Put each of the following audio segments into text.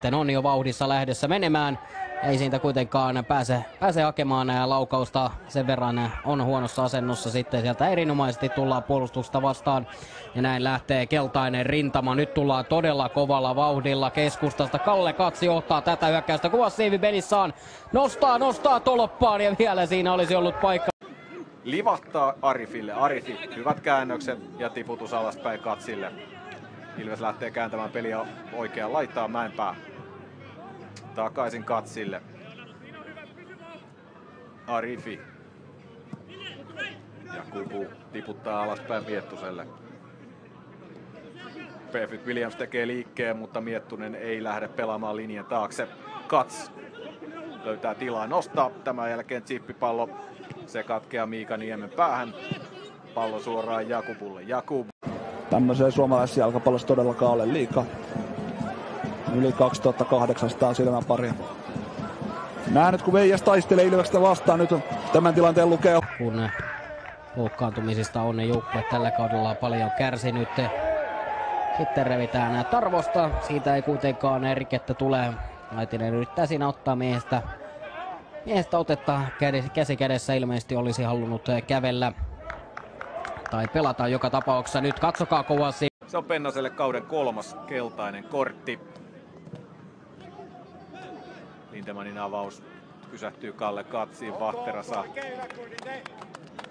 On jo vauhdissa lähdössä menemään. Ei siitä kuitenkaan pääse hakemaan laukausta. Sen verran on huonossa asennossa. Sitten sieltä erinomaisesti tullaan puolustuksesta vastaan. Ja näin lähtee keltainen rintama. Nyt tullaan todella kovalla vauhdilla keskustasta. Kalle Kats johtaa tätä hyökkäystä. Kuvas Siivi Benissaan. Nostaa tolppaan ja vielä siinä olisi ollut paikka. Livahtaa Arifille. Arifi, hyvät käännökset ja tiputus alaspäin Katsille. Ilves lähtee kääntämään peliä oikeaan laitaan Mäenpää. Takaisin Katsille. Arifi. Ja Kupu tiputtaa alaspäin Miettuselle. Perfect Williams tekee liikkeen, mutta Miettunen ei lähde pelaamaan linjan taakse. Kats löytää tilaa nostaa. Tämän jälkeen chippipallo. Se katkeaa Miika Niemen päähän. Pallo suoraan Jakubulle. Jakub. Tämmöiseen suomalaisessa jalkapallossa todellakaan ole liikaa. Yli 2800 silmäparia. Nähnyt kun Veijas taistelee Ilveksestä vastaan, nyt tämän tilanteen lukee. Kun loukkaantumisista on joukkue tällä kaudella paljon kärsinyt. Sitten revitään Tarvosta. Siitä ei kuitenkaan rikettä tule. Laitinen yrittää siinä ottaa miehestä otetta. Käsi kädessä ilmeisesti olisi halunnut kävellä. Tai pelata joka tapauksessa. Nyt katsokaa kovasti. Se on Pennaselle kauden 3. keltainen kortti. Lindemanin avaus pysähtyy Kalle Katsiin. Vahtera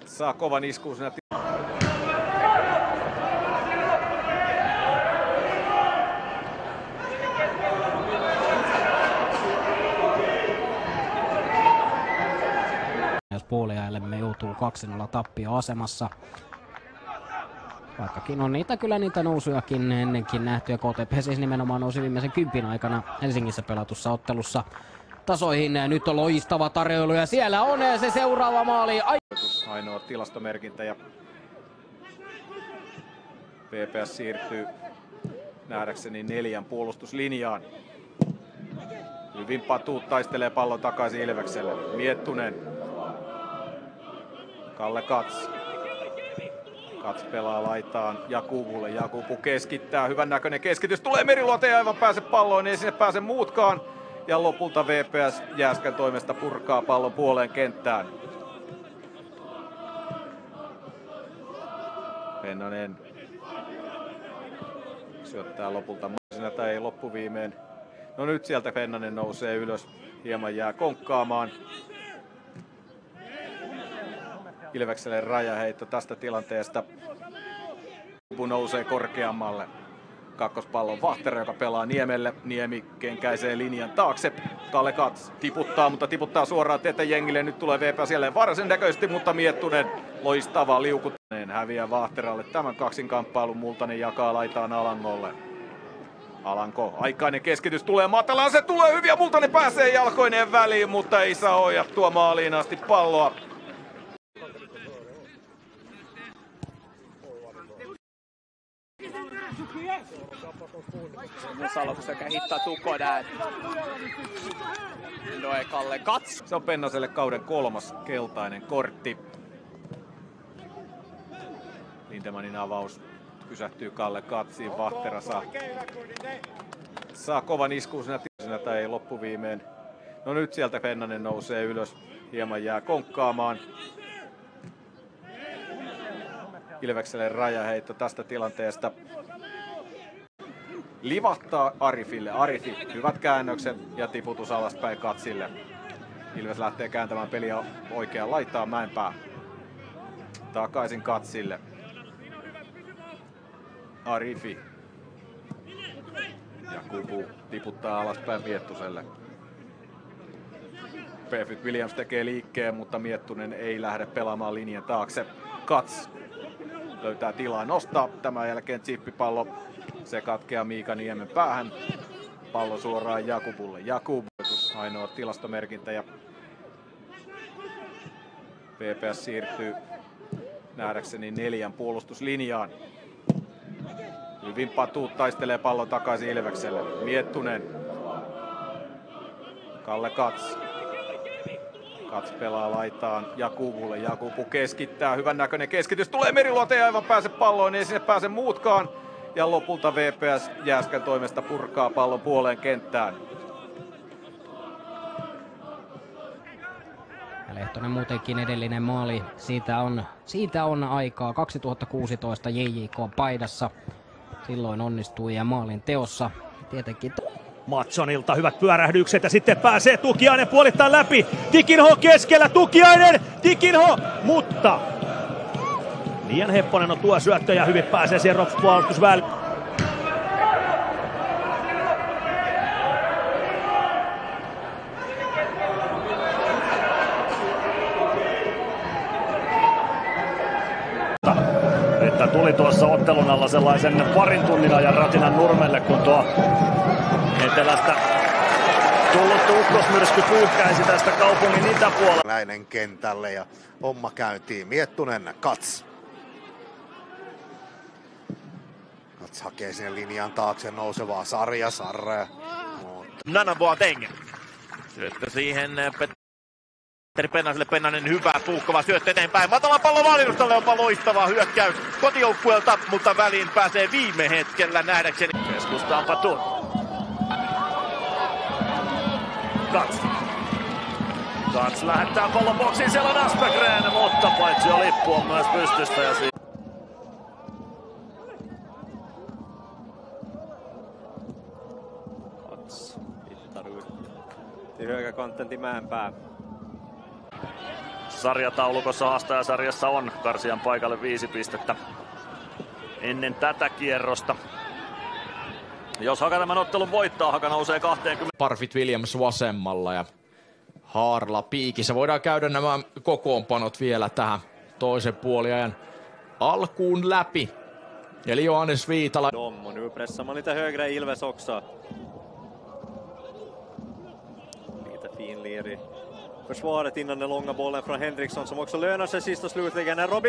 saa kovan iskun siinä. Jos puoliajallemme joutuu 2-0 tappioasemassa. Vaikkakin on niitä nousujakin ennenkin nähty, ja KTP siis nimenomaan nousi viimeisen 10 aikana Helsingissä pelatussa ottelussa tasoihin. Nyt on loistava tarjoilu ja siellä on se seuraava maali. Ainoa tilastomerkintä ja PPS siirtyy nähdäkseni 4 puolustuslinjaan. Hyvin Patu taistelee pallon takaisin Ilvekselle. Miettunen. Kalle Kats. Kats pelaa laitaan Jakubulle. Jakubu keskittää. Hyvän näköinen keskitys. Tulee Meriluoto, ei aivan pääse palloon. Ei sinne pääse muutkaan. Ja lopulta VPS Jääskän toimesta purkaa pallon puoleen kenttään. Pennanen syöttää lopulta maisena tai ei loppuviimeen. No nyt sieltä Pennanen nousee ylös. Hieman jää konkkaamaan. Ilvekselle rajaheitto tästä tilanteesta. Kupu nousee korkeammalle. Kakkospallon Vahtera, joka pelaa Niemelle. Niemi kenkäisee linjan taakse. Kalle Kats tiputtaa, mutta tiputtaa suoraan Tete-jengille. Nyt tulee VPS jälleen varsin näköisesti, mutta Miettunen loistava liukuttaminen häviää Vahteralle. Tämän kaksinkamppailun Multanen jakaa laitaan Alangolle. Alanko, aikainen keskitys tulee matalaan, se tulee hyvin ja Multanen pääsee jalkoineen väliin, mutta ei saa ohjattua maaliin asti palloa. Salo försöker hitta Tuko där. Då är Kalle Kats. Se on Pennaselle kauden 3. keltainen kortti. Lindemanin avaus pysähtyy Kalle Katsiin. Vahtera saa kovan iskun siinä tai ei loppuviimeen. No nyt sieltä Pennanen nousee ylös. Hieman jää konkkaamaan. Ilvekselle rajaheitto tästä tilanteesta. Livahtaa Arifille. Arifi, hyvät käännökset ja tiputus alaspäin Katsille. Ilves lähtee kääntämään peliä oikeaan laitaan Mäenpää. Takaisin Katsille. Arifi. Ja Kupu tiputtaa alaspäin Miettuselle. Perfect Williams tekee liikkeen, mutta Miettunen ei lähde pelaamaan linjan taakse. Kats löytää tilaa nostaa. Tämän jälkeen chippipallo. Se katkeaa Miika Niemen päähän. Pallo suoraan Jakubulle. Jakub. Ainoa tilastomerkintä ja PPS siirtyy nähdäkseni 4 puolustuslinjaan. Hyvin Patu taistelee pallon takaisin Ilvekselle. Miettunen. Kalle Kats. Kats pelaa laitaan Jakubulle. Jakubu keskittää. Hyvän näköinen keskitys. Tulee Meriluoto, ei aivan pääse palloon. Ei sinne pääse muutkaan. ja lopulta VPS Jääskän toimesta purkaa pallon puoleen kenttään. Ja Lehtonen muutenkin edellinen maali, siitä on aikaa 2016 JJK paidassa. Silloin onnistui ja maalin teossa tietenkin. Matssonilta hyvät pyörähdykset ja sitten pääsee Tukiainen puolittain läpi. Tikinho keskellä, Tikinho, mutta liian hepponen on tuo syöttö ja hyvin pääsee siihen Rops puolustusväliin. Että tuli tuossa ottelun alla sellaisen parin tunnin ajan ratinan Nurmelle, kun tuo etelästä tullut ukkosmyrsky pyyhkäisi tästä kaupungin itäpuolella. Läinen kentälle ja homma käyntiin. Miettunen, Kats. Kats hakee sinne linjan taakse nousevaa Sarre. Nana Boateng. Syöttö siihen Petteri Pennaselle. Pennanen hyvä puukkava syöttö eteenpäin. Matala pallo maalinustalle, onpa loistava hyökkäys kotijoukkueelta, mutta väliin pääsee viime hetkellä nähdäkseni. Keskustaan Patun. Kats lähettää pallon boksiin, siellä on Aspegren, mutta paitsi jo lippu on myös pystystä. Ja Kats hittar ut till högerkanten till Mäenpää. Sarjataulukossa haastajasarjassa on Karsian paikalle 5 pistettä ennen tätä kierrosta. Jos Haka tämän ottelun voittaa, Haka nousee 20. Parfit Williams vasemmalla ja Haarla piikissä. Voidaan käydä nämä kokoonpanot vielä tähän toisen puoliajan alkuun läpi. Eli Johannes Viitala. Och nu pressar man lite högre Ilves också. Lite fin ler i försvaret innan den långa bollen från Henriksson som också lönar sig sist och slutligen. Robin